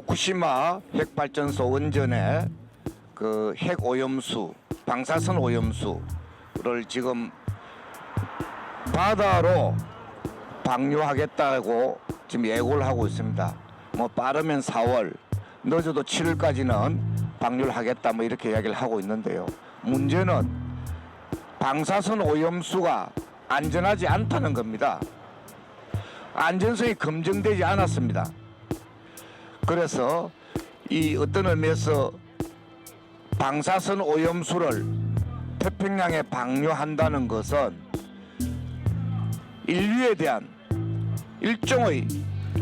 후쿠시마 핵발전소 원전에 그 핵오염수, 방사선 오염수를 지금 바다로 방류하겠다고 지금 예고를 하고 있습니다. 뭐 빠르면 4월, 늦어도 7월까지는 방류를 하겠다 뭐 이렇게 이야기를 하고 있는데요. 문제는 방사선 오염수가 안전하지 않다는 겁니다. 안전성이 검증되지 않았습니다. 그래서 이 어떤 의미에서 방사선 오염수를 태평양에 방류한다는 것은 인류에 대한 일종의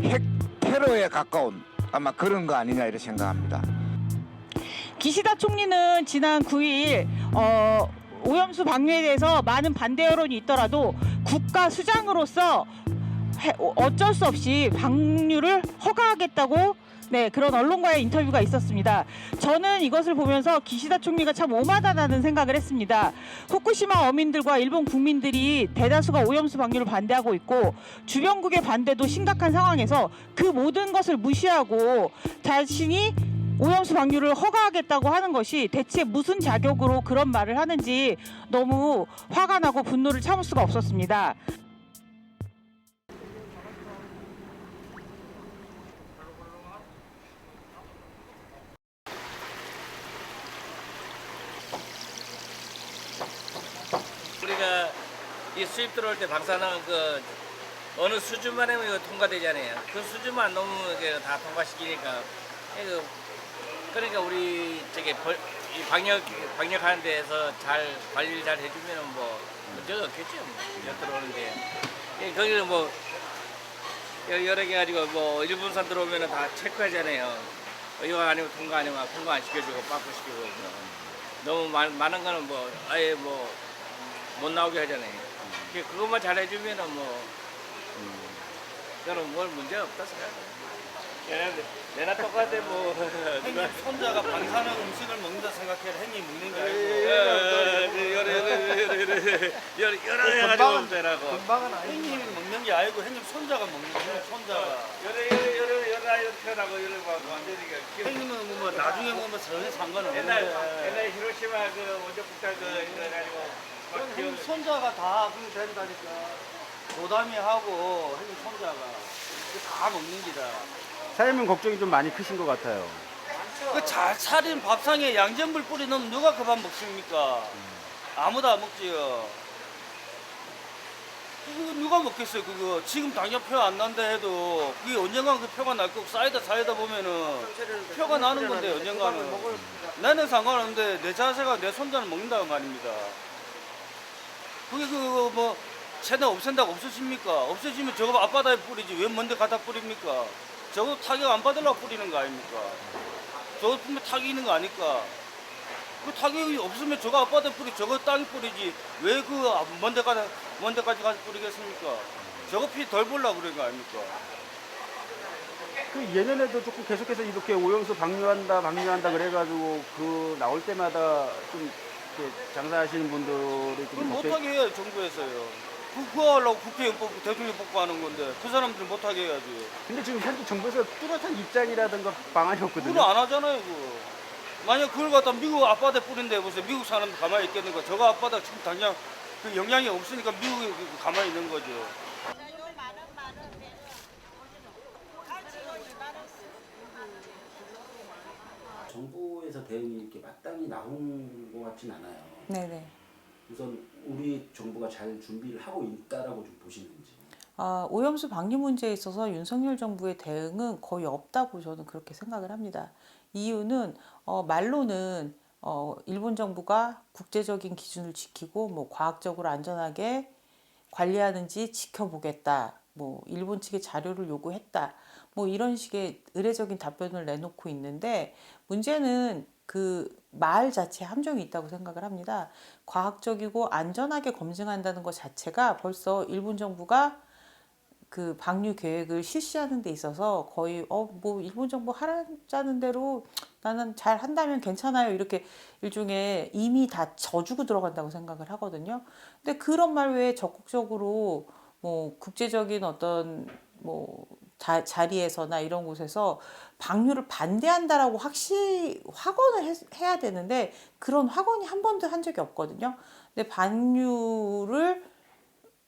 핵 테러에 가까운 아마 그런 거 아니냐 이렇게 생각합니다. 기시다 총리는 지난 9일 오염수 방류에 대해서 많은 반대 여론이 있더라도 국가 수장으로서 어쩔 수 없이 방류를 허가하겠다고 그런 언론과의 인터뷰가 있었습니다. 저는 이것을 보면서 기시다 총리가 참 오만하다는 생각을 했습니다. 후쿠시마 어민들과 일본 국민들이 대다수가 오염수 방류를 반대하고 있고 주변국의 반대도 심각한 상황에서 그 모든 것을 무시하고 자신이 오염수 방류를 허가하겠다고 하는 것이 대체 무슨 자격으로 그런 말을 하는지 너무 화가 나고 분노를 참을 수가 없었습니다. 우리가 이 수입 들어올 때 방사능 그 어느 수준만 하면 이거 통과되잖아요. 그 수준만 너무 이게 다 통과시키니까 그러니까 우리 저기 이 방역하는 데에서 잘 관리를 잘 해주면은 뭐 문제가 없겠죠. 뭐 들어오는데 거기는 뭐 여러 개 가지고 뭐 일본산 들어오면은 다 체크하잖아요. 이거 아니면 통과 아니면 통과 안 시켜주고 빠꾸 시키고 너무 많은 거는 뭐 아예 뭐 못 나오게 하잖아요. 그것만 잘 해주면은 뭐 그거는 뭘 문제 없다 생각해. 내나 똑같아 뭐. 형님 손자가 방사능 음식을 먹는다 생각해라. 형님 먹는 게 아니고 여러 가지고 되라고. 금방은 형님이 먹는 게 아니고 형님 손자가 먹는 거예요. 손자가 여러 아이를 태어나고 여러 완전히 형님은 뭐 나중에 먹으면 전혀 상관없는데 옛날 히로시마 그 원전 폭탄 이거 가지고 형님 손자가 다 그렇게 된다니까. 고담이 하고 형님 손자가 다 먹는 기다. 사장님 걱정이 좀 많이 크신 것 같아요. 그 잘 차린 밥상에 양전불 뿌리 넣으면 누가 그 밥 먹습니까? 아무도 안 먹지요. 그거 누가 먹겠어요, 그거. 지금 당장 표 안 난다 해도 그게 언젠간 그 표가 날 거고 쌓이다 보면은 표가 나는 건데, 언젠가는. 나는 상관없는데 내 자세가 내 손자는 먹는다고 말입니다. 그게 그거 뭐 채널 없앤다고 없어집니까? 없어지면 저거 앞바다에 뿌리지 왜 먼데 갖다 뿌립니까? 저거 타격 안 받으려고 뿌리는 거 아닙니까? 저거 분명 타격이 있는 거 아니까. 그 타격이 없으면 저거 앞바다에 뿌리, 저거 땅에 뿌리지 왜 그 먼 데까지 가서 뿌리겠습니까? 저거 피 덜 보려고 그런 거 아닙니까? 그 예전에도 조금 계속해서 이렇게 오염수 방류한다 그래가지고 그 나올 때마다 좀 이렇게 장사하시는 분들이 그걸 좀 못하게 해야지, 정부에서요. 그거 하려고 국회의원 뽑고 대통령 뽑고 하는 건데 그 사람들 못하게 해야지. 근데 지금 현재 정부에서 뚜렷한 입장이라든가 방안이 없거든요. 그걸 안 하잖아요, 그거. 만약 그걸 갖다 미국 앞바다에 뿌린데 보세요. 미국 사람들 가만히 있겠는가? 저거 앞바다 지금 당장 그 영향이 없으니까 미국이 가만히 있는 거죠. 정부에서 대응이 이렇게 마땅히 나온 것 같진 않아요. 네네. 우선 우리 정부가 잘 준비를 하고 있다라고 좀 보시는지. 오염수 방류 문제에 있어서 윤석열 정부의 대응은 거의 없다고 저는 그렇게 생각을 합니다. 이유는 말로는 일본 정부가 국제적인 기준을 지키고 뭐 과학적으로 안전하게 관리하는지 지켜보겠다. 뭐 일본 측의 자료를 요구했다. 뭐 이런 식의 의례적인 답변을 내놓고 있는데 문제는 그 말 자체에 함정이 있다고 생각을 합니다. 과학적이고 안전하게 검증한다는 것 자체가 벌써 일본 정부가 그 방류 계획을 실시하는 데 있어서 거의 뭐 일본 정부 하라는 대로 나는 잘 한다면 괜찮아요 이렇게 일종의 이미 다 져주고 들어간다고 생각을 하거든요. 근데 그런 말 외에 적극적으로 뭐 국제적인 어떤 뭐 자리에서나 이런 곳에서 방류를 반대한다라고 확언을 해야 되는데 그런 확언이 한 번도 한 적이 없거든요. 근데 방류를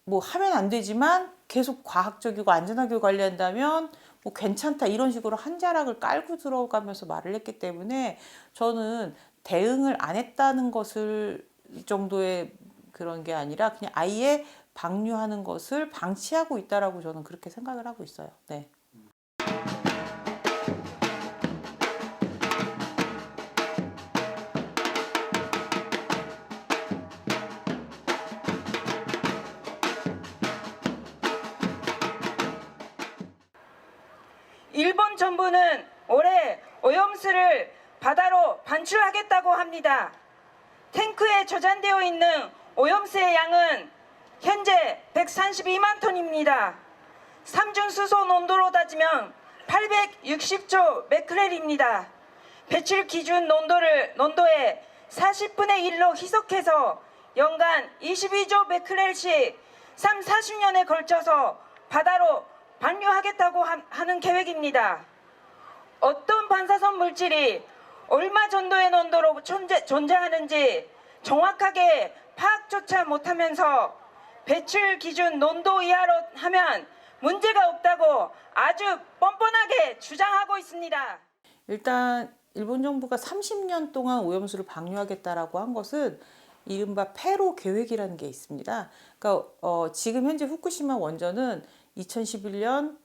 뭐 하면 안 되지만 계속 과학적이고 안전하게 관리한다면 뭐 괜찮다 이런 식으로 한 자락을 깔고 들어가면서 말을 했기 때문에 저는 대응을 안 했다는 것을 이 정도의 그런 게 아니라 그냥 아예 방류하는 것을 방치하고 있다라고 저는 그렇게 생각을 하고 있어요. 네. 일본 정부는 올해 오염수를 바다로 반출하겠다고 합니다. 탱크에 저장되어 있는 오염수의 양은 현재 132만 톤입니다. 삼중수소 농도로 따지면 860조 베크렐입니다. 배출 기준 농도의 40분의 1로 희석해서 연간 22조 베크렐씩 30-40년에 걸쳐서 바다로 방류하겠다고 하는 계획입니다. 어떤 반사성 물질이 얼마 정도의 농도로 존재하는지 정확하게 파악조차 못하면서 배출 기준 농도 이하로 하면 문제가 없다고 아주 뻔뻔하게 주장하고 있습니다. 일단 일본 정부가 30년 동안 오염수를 방류하겠다라고 한 것은 이른바 페로 계획이라는 게 있습니다. 그러니까 지금 현재 후쿠시마 원전은 2011년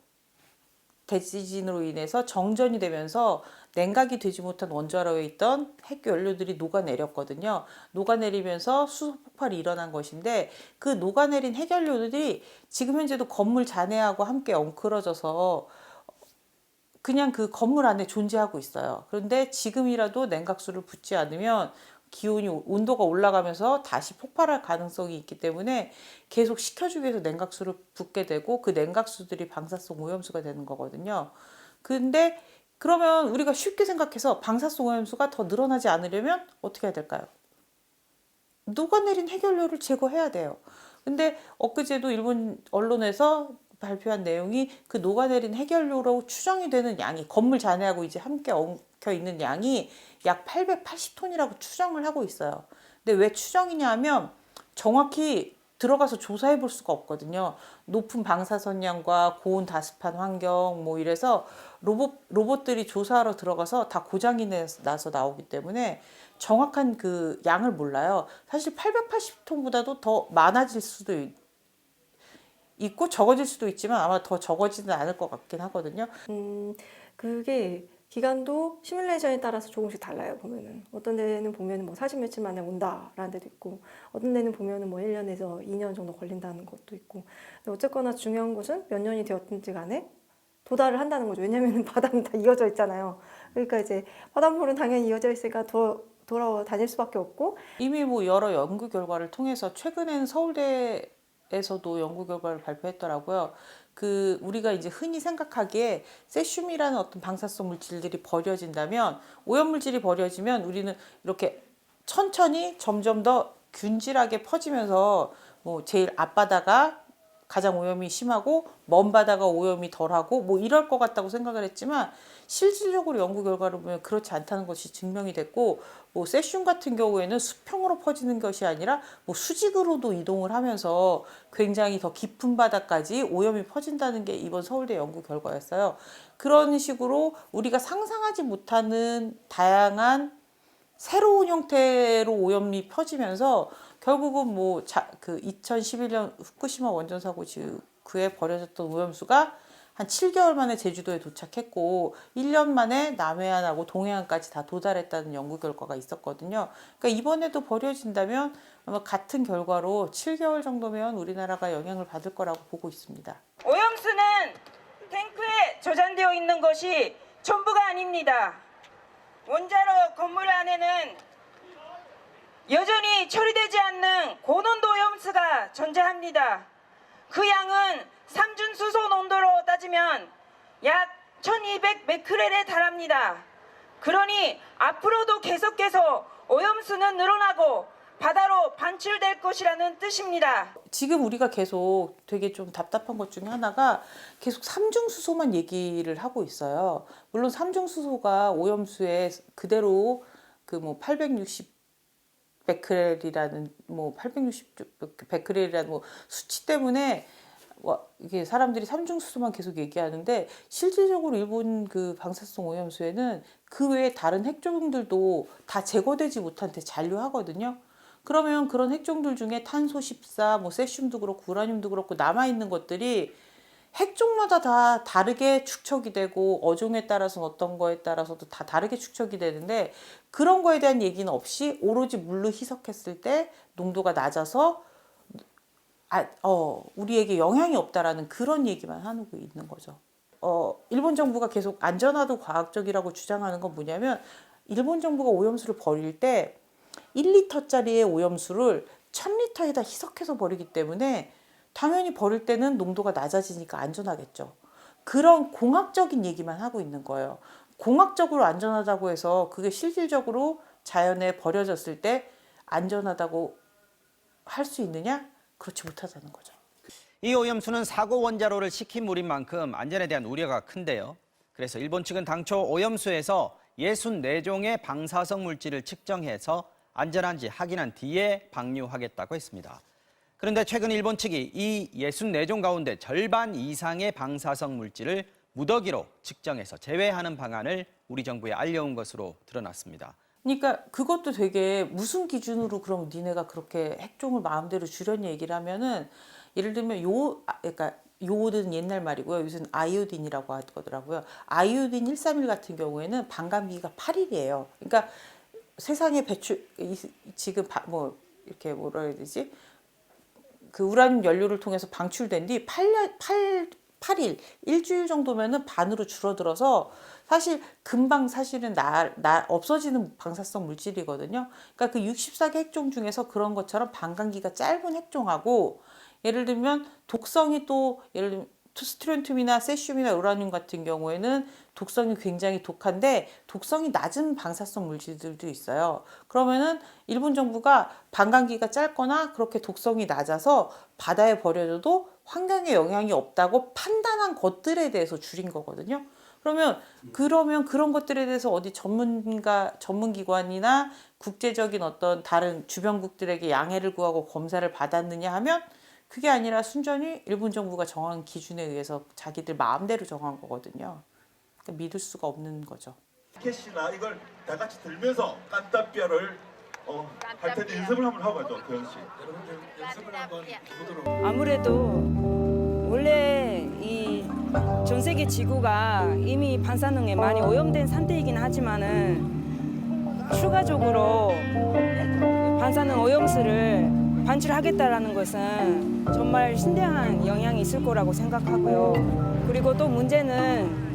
대지진으로 인해서 정전이 되면서 냉각이 되지 못한 원자로에 있던 핵 연료들이 녹아내렸거든요. 녹아내리면서 수소 폭발이 일어난 것인데 그 녹아내린 핵 연료들이 지금 현재도 건물 잔해하고 함께 엉클어져서 그냥 그 건물 안에 존재하고 있어요. 그런데 지금이라도 냉각수를 붓지 않으면 기온이 온도가 올라가면서 다시 폭발할 가능성이 있기 때문에 계속 식혀주기 위해서 냉각수를 붓게 되고 그 냉각수들이 방사성 오염수가 되는 거거든요. 근데 그러면 우리가 쉽게 생각해서 방사성 오염수가 더 늘어나지 않으려면 어떻게 해야 될까요? 녹아내린 핵연료를 제거해야 돼요. 근데 엊그제도 일본 언론에서 발표한 내용이 그 녹아내린 핵연료로 추정이 되는 양이 건물 잔해하고 이제 함께 엉켜 있는 양이 약 880톤이라고 추정을 하고 있어요. 근데 왜 추정이냐 하면 정확히 들어가서 조사해 볼 수가 없거든요. 높은 방사선량과 고온 다습한 환경 뭐 이래서 로봇들이 조사하러 들어가서 다 고장이 나서 나오기 때문에 정확한 그 양을 몰라요. 사실 880톤보다도 더 많아질 수도 있고 적어질 수도 있지만 아마 더 적어지는 않을 것 같긴 하거든요. 그게 기간도 시뮬레이션에 따라서 조금씩 달라요. 보면은 어떤 데는 보면은 뭐 40 며칠 만에 온다라는 데도 있고, 어떤 데는 보면은 뭐 1년에서 2년 정도 걸린다는 것도 있고. 근데 어쨌거나 중요한 것은 몇 년이 되었든지 간에 도달을 한다는 거죠. 왜냐면은 바다는 다 이어져 있잖아요. 그러니까 이제 바닷물은 당연히 이어져 있으니까 돌아다닐 수밖에 없고. 이미 뭐 여러 연구 결과를 통해서 최근에는 서울대에서도 연구 결과를 발표했더라고요. 우리가 이제 흔히 생각하기에 세슘이라는 어떤 방사성 물질들이 버려진다면, 오염물질이 버려지면 우리는 이렇게 천천히 점점 더 균질하게 퍼지면서 뭐 제일 앞바다가 가장 오염이 심하고 먼 바다가 오염이 덜하고 뭐 이럴 것 같다고 생각을 했지만 실질적으로 연구 결과를 보면 그렇지 않다는 것이 증명이 됐고, 뭐 세슘 같은 경우에는 수평으로 퍼지는 것이 아니라 뭐 수직으로도 이동을 하면서 굉장히 더 깊은 바다까지 오염이 퍼진다는 게 이번 서울대 연구 결과였어요. 그런 식으로 우리가 상상하지 못하는 다양한 새로운 형태로 오염이 퍼지면서 결국은 뭐 그 2011년 후쿠시마 원전 사고 직후에 버려졌던 오염수가 한 7개월 만에 제주도에 도착했고 1년 만에 남해안하고 동해안까지 다 도달했다는 연구 결과가 있었거든요. 그러니까 이번에도 버려진다면 아마 같은 결과로 7개월 정도면 우리나라가 영향을 받을 거라고 보고 있습니다. 오염수는 탱크에 저장되어 있는 것이 전부가 아닙니다. 원자로 건물 안에는 여전히 처리되지 않는 고농도 오염수가 존재합니다. 그 양은 삼중수소 농도로 따지면 약 1200 베크렐에 달합니다. 그러니 앞으로도 계속해서 오염수는 늘어나고 바다로 반출될 것이라는 뜻입니다. 지금 우리가 계속 되게 좀 답답한 것 중에 하나가 계속 삼중수소만 얘기를 하고 있어요. 물론 삼중수소가 오염수에 그대로 그 뭐 860 베크렐이라는 뭐 860 베크렐이라는 뭐 수치 때문에 이게 사람들이 삼중수소만 계속 얘기하는데 실질적으로 일본 그 방사성 오염수에는 그 외에 다른 핵종들도 다 제거되지 못한 채 잔류하거든요. 그러면 그런 핵종들 중에 탄소 14, 뭐 세슘도 그렇고 우라늄도 그렇고 남아있는 것들이 핵종마다 다 다르게 축척이 되고 어종에 따라서는 어떤 거에 따라서도 다 다르게 축척이 되는데 그런 거에 대한 얘기는 없이 오로지 물로 희석했을 때 농도가 낮아서 우리에게 영향이 없다라는 그런 얘기만 하고 있는 거죠. 일본 정부가 계속 안전하고 과학적이라고 주장하는 건 뭐냐면 일본 정부가 오염수를 버릴 때 1리터짜리의 오염수를 1000리터에다 희석해서 버리기 때문에 당연히 버릴 때는 농도가 낮아지니까 안전하겠죠. 그런 공학적인 얘기만 하고 있는 거예요. 공학적으로 안전하다고 해서 그게 실질적으로 자연에 버려졌을 때 안전하다고 할 수 있느냐? 그렇지 못하다는 거죠. 이 오염수는 사고 원자로를 식힌 물인 만큼 안전에 대한 우려가 큰데요. 그래서 일본 측은 당초 오염수에서 64종의 방사성 물질을 측정해서 안전한지 확인한 뒤에 방류하겠다고 했습니다. 그런데 최근 일본 측이 이 64종 가운데 절반 이상의 방사성 물질을 무더기로 측정해서 제외하는 방안을 우리 정부에 알려온 것으로 드러났습니다. 그러니까 그것도 되게 무슨 기준으로 그럼 니네가 그렇게 핵종을 마음대로 주려니 얘기를 하면은 예를 들면 그러니까 요오든 옛날 말이고요. 요새는 아이오딘이라고 하더라고요. 아이오딘 131 같은 경우에는 반감기가 8일이에요. 그러니까 세상에 지금 뭐 이렇게 뭐라 해야 되지? 그 우라늄 연료를 통해서 방출된 뒤 8일, 일주일 정도면은 반으로 줄어들어서 사실 금방 사실은 없어지는 방사성 물질이거든요. 그러니까 그 64개 핵종 중에서 그런 것처럼 반감기가 짧은 핵종하고 예를 들면 독성이 또 예를 들면 스트론튬이나 세슘이나 우라늄 같은 경우에는 독성이 굉장히 독한데 독성이 낮은 방사성 물질들도 있어요. 그러면은 일본 정부가 반감기가 짧거나 그렇게 독성이 낮아서 바다에 버려져도 환경에 영향이 없다고 판단한 것들에 대해서 줄인 거거든요. 그러면 그런 것들에 대해서 어디 전문기관이나 국제적인 어떤 다른 주변국들에게 양해를 구하고 검사를 받았느냐 하면 그게 아니라 순전히 일본 정부가 정한 기준에 의해서 자기들 마음대로 정한 거거든요. 그러니까 믿을 수가 없는 거죠. 캐시나 이걸 다 같이 들면서 깐따뼈를 할 텐데 연습을 한번 하고 가죠, 도현 씨. 여러분들 연습을 한번 해보도록. 아무래도 원래 이 전 세계 지구가 이미 방사능에 많이 오염된 상태이긴 하지만은 추가적으로 방사능 오염수를 반출하겠다라는 것은 정말 심대한 영향이 있을 거라고 생각하고요. 그리고 또 문제는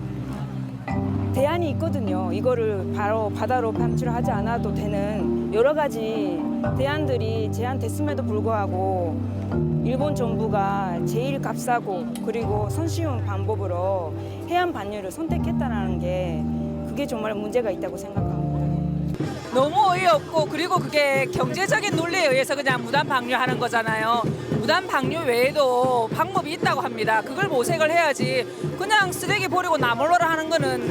대안이 있거든요. 이거를 바로 바다로 반출하지 않아도 되는 여러 가지 대안들이 제안됐음에도 불구하고 일본 정부가 제일 값싸고 그리고 손쉬운 방법으로 해안 반유를 선택했다는 게 그게 정말 문제가 있다고 생각합니다. 너무 어이없고 그리고 그게 경제적인 논리에 의해서 그냥 무단 방류하는 거잖아요. 무단 방류 외에도 방법이 있다고 합니다. 그걸 모색을 해야지 그냥 쓰레기 버리고 나몰라라 하는 거는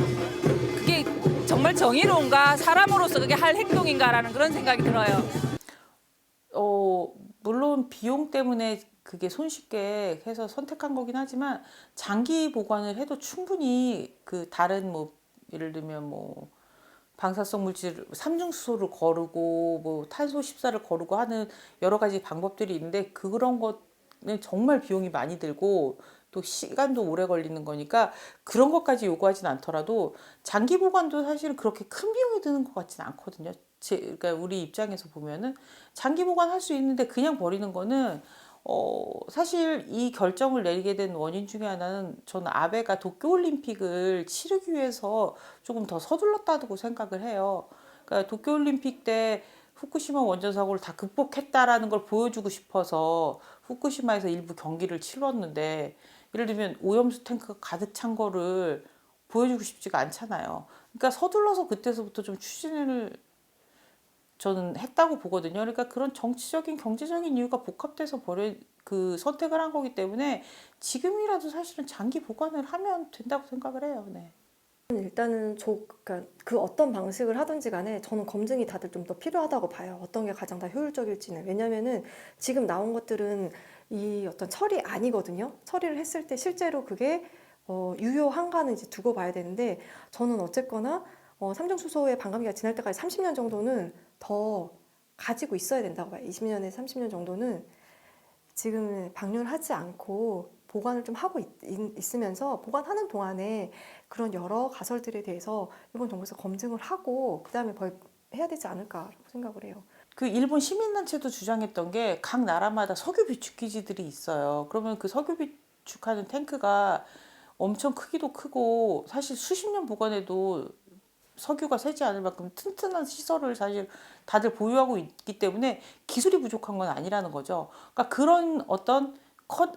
그게 정말 정의로운가 사람으로서 그게 할 행동인가라는 그런 생각이 들어요. 물론 비용 때문에 그게 손쉽게 해서 선택한 거긴 하지만 장기 보관을 해도 충분히 그 다른 뭐 예를 들면 뭐 방사성 물질 삼중수소를 거르고 뭐 탄소 14를 거르고 하는 여러 가지 방법들이 있는데 그런 거는 정말 비용이 많이 들고 또 시간도 오래 걸리는 거니까 그런 것까지 요구하진 않더라도 장기 보관도 사실은 그렇게 큰 비용이 드는 것 같지는 않거든요. 그러니까 우리 입장에서 보면은 장기 보관할 수 있는데 그냥 버리는 거는 사실 이 결정을 내리게 된 원인 중에 하나는 저는 아베가 도쿄올림픽을 치르기 위해서 조금 더 서둘렀다고 생각을 해요. 그러니까 도쿄올림픽 때 후쿠시마 원전 사고를 다 극복했다라는 걸 보여주고 싶어서 후쿠시마에서 일부 경기를 치렀는데 예를 들면 오염수 탱크가 가득 찬 거를 보여주고 싶지가 않잖아요. 그러니까 서둘러서 그때서부터 좀 추진을 저는 했다고 보거든요. 그러니까 그런 정치적인 경제적인 이유가 복합돼서 선택을 한 거기 때문에 지금이라도 사실은 장기 보관을 하면 된다고 생각을 해요. 네. 일단은 그러니까 그 어떤 방식을 하든지 간에 저는 검증이 다들 좀 더 필요하다고 봐요. 어떤 게 가장 다 효율적일지는. 왜냐면은 지금 나온 것들은 이 어떤 처리 아니거든요. 처리를 했을 때 실제로 그게 유효한가는 이제 두고 봐야 되는데, 저는 어쨌거나 삼중수소의 반감기가 지날 때까지 30년 정도는 더 가지고 있어야 된다고 봐요. 20년에서 30년 정도는 지금 방류를 하지 않고 보관을 좀 하고 있으면서, 보관하는 동안에 그런 여러 가설들에 대해서 일본 정부에서 검증을 하고 그다음에 해야 되지 않을까라고 생각을 해요. 그 일본 시민단체도 주장했던 게 각 나라마다 석유 비축 기지들이 있어요. 그러면 그 석유 비축하는 탱크가 엄청 크기도 크고 사실 수십 년 보관해도 석유가 새지 않을 만큼 튼튼한 시설을 사실 다들 보유하고 있기 때문에 기술이 부족한 건 아니라는 거죠. 그러니까 그런 어떤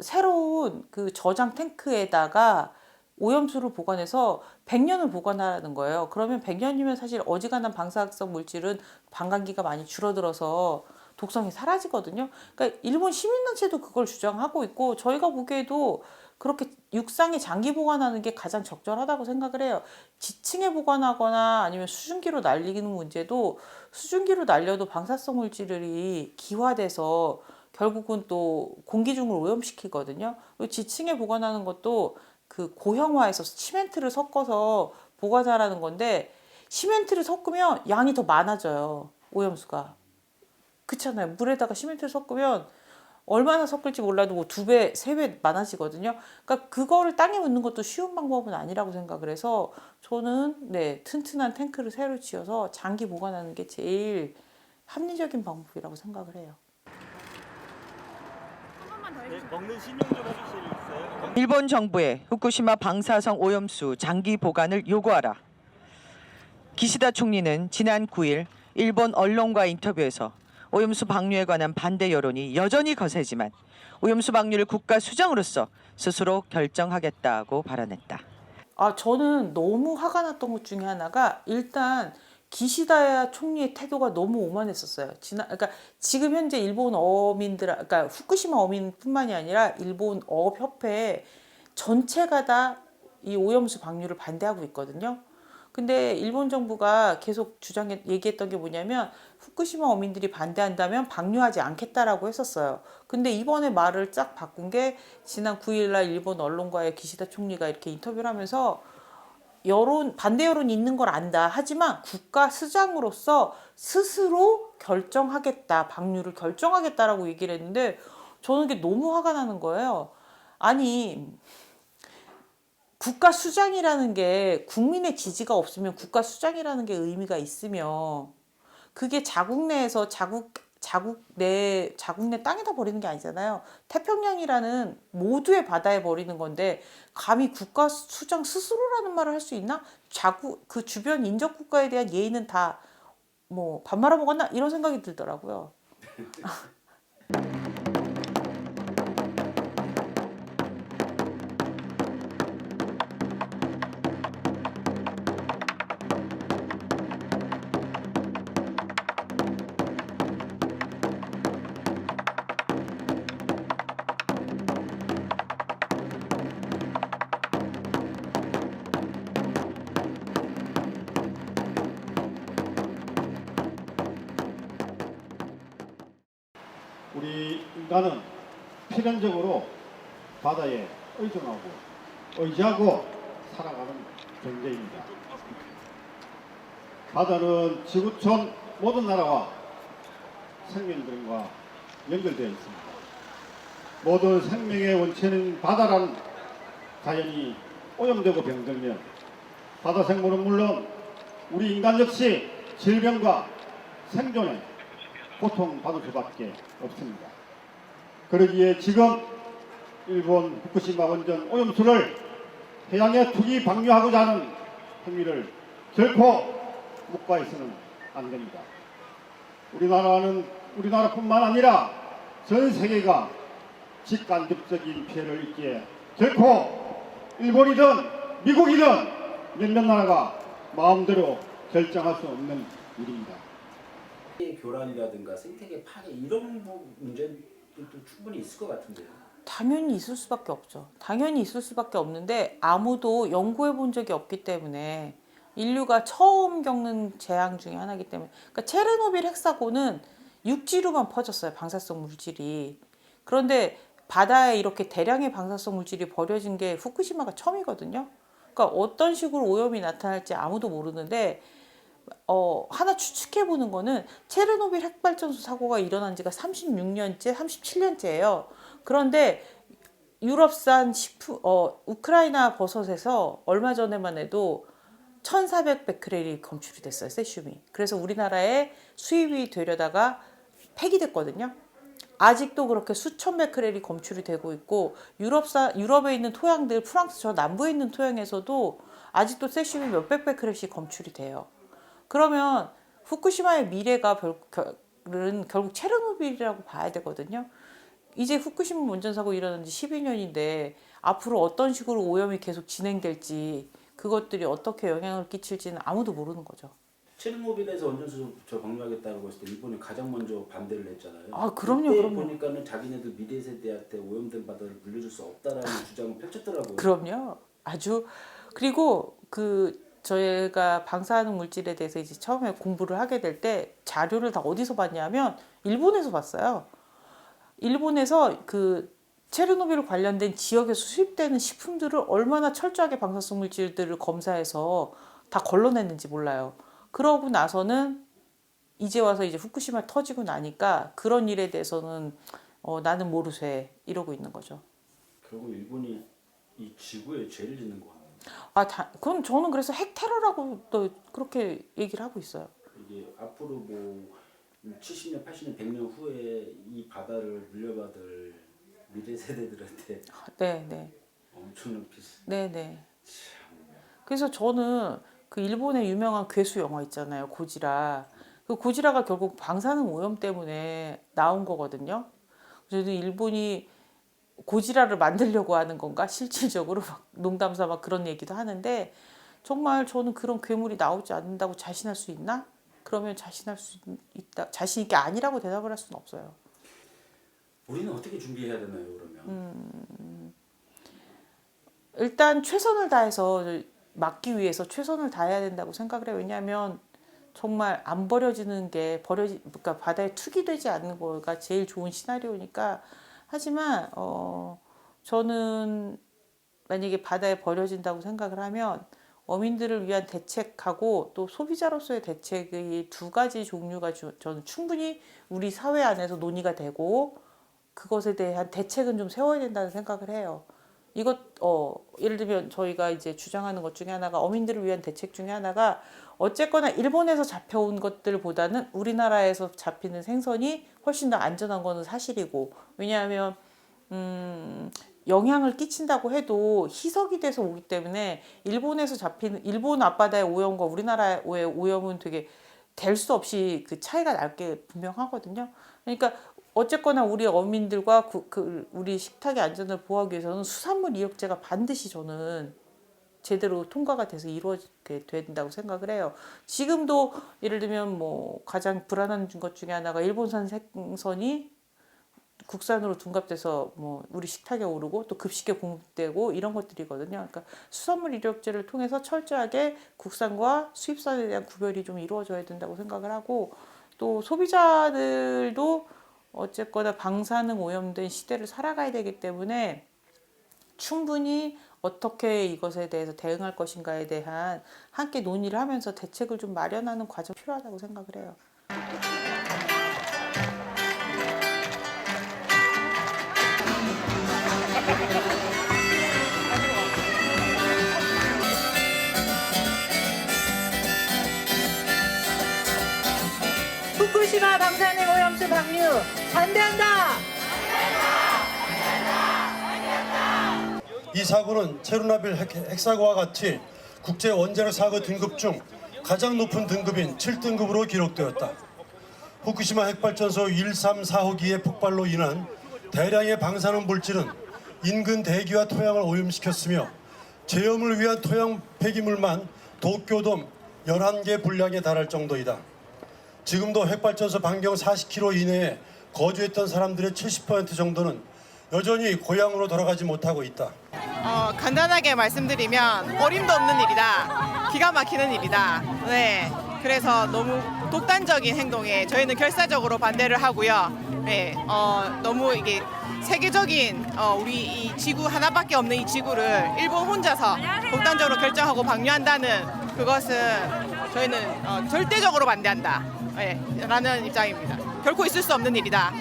새로운 그 저장 탱크에다가 오염수를 보관해서 100년을 보관하라는 거예요. 그러면 100년이면 사실 어지간한 방사성 물질은 반감기가 많이 줄어들어서 독성이 사라지거든요. 그러니까 일본 시민단체도 그걸 주장하고 있고, 저희가 보기에도 그렇게 육상에 장기 보관하는 게 가장 적절하다고 생각을 해요. 지층에 보관하거나 아니면 수증기로 날리는 문제도, 수증기로 날려도 방사성 물질이 기화돼서 결국은 또 공기 중을 오염시키거든요. 지층에 보관하는 것도 그 고형화해서 시멘트를 섞어서 보관하라는 건데, 시멘트를 섞으면 양이 더 많아져요. 오염수가. 그렇잖아요. 물에다가 시멘트를 섞으면 얼마나 섞을지 몰라도 뭐 2배, 3배 많아지거든요. 그러니까 그거를 땅에 묻는 것도 쉬운 방법은 아니라고 생각을 해서, 저는 튼튼한 탱크를 새로 지어서 장기 보관하는 게 제일 합리적인 방법이라고 생각을 해요. 먹는 신용 좀 해주실 수 있어요? 일본 정부에 후쿠시마 방사성 오염수 장기 보관을 요구하라. 기시다 총리는 지난 9일 일본 언론과 인터뷰에서 오염수 방류에 관한 반대 여론이 여전히 거세지만 오염수 방류를 국가 수장으로서 스스로 결정하겠다고 발언했다. 저는 너무 화가 났던 것 중에 하나가, 일단 기시다 총리의 태도가 너무 오만했었어요. 그러니까 지금 현재 일본 어민들, 그러니까 후쿠시마 어민뿐만이 아니라 일본 어업협회 전체가 다 이 오염수 방류를 반대하고 있거든요. 근데 일본 정부가 계속 얘기했던 게 뭐냐면, 후쿠시마 어민들이 반대한다면 방류하지 않겠다라고 했었어요. 근데 이번에 말을 쫙 바꾼 게, 지난 9일날 일본 언론과의 기시다 총리가 이렇게 인터뷰를 하면서 반대 여론이 있는 걸 안다. 하지만 국가 수장으로서 스스로 결정하겠다. 방류를 결정하겠다라고 얘기를 했는데, 저는 그게 너무 화가 나는 거예요. 아니, 국가 수장이라는 게 국민의 지지가 없으면 국가 수장이라는 게 의미가 있으며, 그게 자국 내에서 자국 내 땅에다 버리는 게 아니잖아요. 태평양이라는 모두의 바다에 버리는 건데, 감히 국가 수장 스스로라는 말을 할 수 있나? 그 주변 인접 국가에 대한 예의는 다 뭐 밥 말아 먹었나? 이런 생각이 들더라고요. 우리 인간은 필연적으로 바다에 의지하고 살아가는 존재입니다. 바다는 지구촌 모든 나라와 생명들과 연결되어 있습니다. 모든 생명의 원천인 바다라는 자연이 오염되고 병들면 바다 생물은 물론 우리 인간 역시 질병과 생존에 고통받을 수밖에 없습니다. 그러기에 지금 일본 후쿠시마 원전 오염수를 해양에 투기 방류하고자 하는 행위를 결코 묵과해서는 안 됩니다. 우리나라뿐만 아니라 전 세계가 직간접적인 피해를 입기에 결코 일본이든 미국이든 몇몇 나라가 마음대로 결정할 수 없는 일입니다. 교란이라든가 생태계 파괴 이런 문제도 충분히 있을 것 같은데요. 당연히 있을 수밖에 없죠. 당연히 있을 수밖에 없는데 아무도 연구해 본 적이 없기 때문에 인류가 처음 겪는 재앙 중에 하나이기 때문에 그러니까 체르노빌 핵사고는 육지로만 퍼졌어요. 방사성 물질이. 그런데 바다에 이렇게 대량의 방사성 물질이 버려진 게 후쿠시마가 처음이거든요. 그러니까 어떤 식으로 오염이 나타날지 아무도 모르는데 하나 추측해 보는 거는 체르노빌 핵발전소 사고가 일어난 지가 36년째, 37년째예요. 그런데 유럽산 우크라이나 버섯에서 얼마 전에만 해도 1,400베크렐이 검출이 됐어요. 세슘이. 그래서 우리나라에 수입이 되려다가 폐기됐거든요. 아직도 그렇게 수천 베크렐이 검출이 되고 있고 유럽에 있는 토양들, 프랑스 저 남부에 있는 토양에서도 아직도 세슘이 몇백 베크렐씩 검출이 돼요. 그러면 후쿠시마의 미래가 결국 체르노빌이라고 봐야 되거든요. 이제 후쿠시마 원전 사고 일어난 지 12년인데 앞으로 어떤 식으로 오염이 계속 진행될지 그것들이 어떻게 영향을 끼칠지는 아무도 모르는 거죠. 체르노빌에서 원전수 방류하겠다고 했을 때 일본이 가장 먼저 반대를 했잖아요. 아, 그럼요, 그때 그럼요. 보니까는 자기네들 미래 세대한테 오염된 바다를 물려줄 수 없다라는 주장을 펼쳤더라고요. 그럼요. 아주 그리고 저희가 방사능 물질에 대해서 이제 처음에 공부를 하게 될 때 자료를 다 어디서 봤냐면 일본에서 봤어요. 일본에서 체르노빌 관련된 지역에서 수입되는 식품들을 얼마나 철저하게 방사성 물질들을 검사해서 다 걸러냈는지 몰라요. 그러고 나서는 이제 와서 이제 후쿠시마 터지고 나니까 그런 일에 대해서는 나는 모르쇠 이러고 있는 거죠. 결국 일본이 이 지구에 죄를 짓는 거 같아요. 그건 저는 그래서 핵 테러라고 또 그렇게 얘기를 하고 있어요. 이게 앞으로 뭐 70년, 80년, 100년 후에 이 바다를 물려받을 미래 세대들한테 네. 엄청난 피스. 네. 그래서 저는 그 일본의 유명한 괴수 영화 있잖아요. 고지라. 그 고지라가 결국 방사능 오염 때문에 나온 거거든요. 저는 일본이 고지라를 만들려고 하는 건가? 실질적으로 농담 삼아 그런 얘기도 하는데 정말 저는 그런 괴물이 나오지 않는다고 자신할 수 있나? 그러면 자신 있게 아니라고 대답을 할 수는 없어요. 우리는 어떻게 준비해야 되나요, 그러면? 일단 최선을 다해서 막기 위해서 최선을 다해야 된다고 생각을 해요. 왜냐하면 정말 안 버려지는 게 그러니까 바다에 투기되지 않는 거가 제일 좋은 시나리오니까. 하지만 저는 만약에 바다에 버려진다고 생각을 하면 어민들을 위한 대책하고 또 소비자로서의 대책의 두 가지 종류가 저는 충분히 우리 사회 안에서 논의가 되고 그것에 대한 대책은 좀 세워야 된다는 생각을 해요. 예를 들면 저희가 이제 주장하는 것 중에 하나가 어민들을 위한 대책 중에 하나가 어쨌거나 일본에서 잡혀온 것들보다는 우리나라에서 잡히는 생선이 훨씬 더 안전한 거는 사실이고 왜냐하면 영향을 끼친다고 해도 희석이 돼서 오기 때문에 일본에서 잡히는 일본 앞바다의 오염과 우리나라의 오염은 되게 될 수 없이 그 차이가 날 게 분명하거든요. 그러니까 어쨌거나 우리 어민들과 우리 식탁의 안전을 보호하기 위해서는 수산물 이력제가 반드시 저는 제대로 통과가 돼서 이루어지게 된다고 생각을 해요. 지금도 예를 들면 뭐 가장 불안한 것 중에 하나가 일본산 생선이 국산으로 둔갑돼서 뭐 우리 식탁에 오르고 또 급식에 공급되고 이런 것들이거든요. 그러니까 수산물 이력제를 통해서 철저하게 국산과 수입산에 대한 구별이 좀 이루어져야 된다고 생각을 하고 또 소비자들도 어쨌거나 방사능 오염된 시대를 살아가야 되기 때문에 충분히 어떻게 이것에 대해서 대응할 것인가에 대한 함께 논의를 하면서 대책을 좀 마련하는 과정이 필요하다고 생각을 해요. 후쿠시마 방사능 오염수 방류 반대한다! 이 사고는 체르노빌 핵사고와 같이 국제 원자력 사고 등급 중 가장 높은 등급인 7등급으로 기록되었다. 후쿠시마 핵발전소 1, 3, 4호기의 폭발로 인한 대량의 방사능 물질은 인근 대기와 토양을 오염시켰으며 제염을 위한 토양 폐기물만 도쿄돔 11개 분량에 달할 정도이다. 지금도 핵발전소 반경 40km 이내에 거주했던 사람들의 70% 정도는 여전히 고향으로 돌아가지 못하고 있다. 간단하게 말씀드리면 어림도 없는 일이다. 기가 막히는 일이다. 네. 그래서 너무 독단적인 행동에 저희는 결사적으로 반대를 하고요. 네. 너무 이게 세계적인 우리 이 지구 하나밖에 없는 이 지구를 일본 혼자서 독단적으로 결정하고 방류한다는 그것은 저희는 절대적으로 반대한다. 네. 라는 입장입니다. 결코 있을 수 없는 일이다.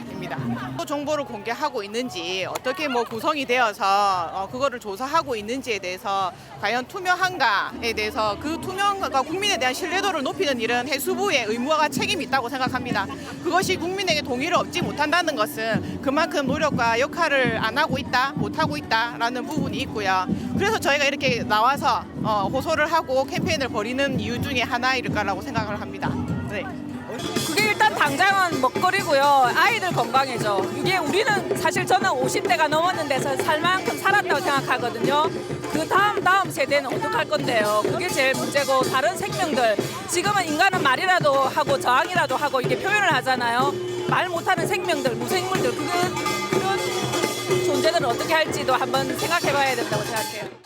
정보를 공개하고 있는지 어떻게 구성이 되어서 그거를 조사하고 있는지에 대해서 과연 투명한가에 대해서 그 투명과 국민에 대한 신뢰도를 높이는 일은 해수부의 의무와 책임이 있다고 생각합니다. 그것이 국민에게 동의를 얻지 못한다는 것은 그만큼 노력과 역할을 안 하고 있다, 못하고 있다라는 부분이 있고요. 그래서 저희가 이렇게 나와서 호소를 하고 캠페인을 벌이는 이유 중에 하나일 거라고 생각을 합니다. 네. 그게 일단 당장은 먹거리고요. 아이들 건강이죠. 이게 우리는 사실 저는 50대가 넘었는데 살 만큼 살았다고 생각하거든요. 그 다음 세대는 어떡할 건데요. 그게 제일 문제고 다른 생명들 지금은 인간은 말이라도 하고 저항이라도 하고 이게 표현을 하잖아요. 말 못하는 생명들, 무생물들 그런 존재들은 어떻게 할지도 한번 생각해봐야 된다고 생각해요.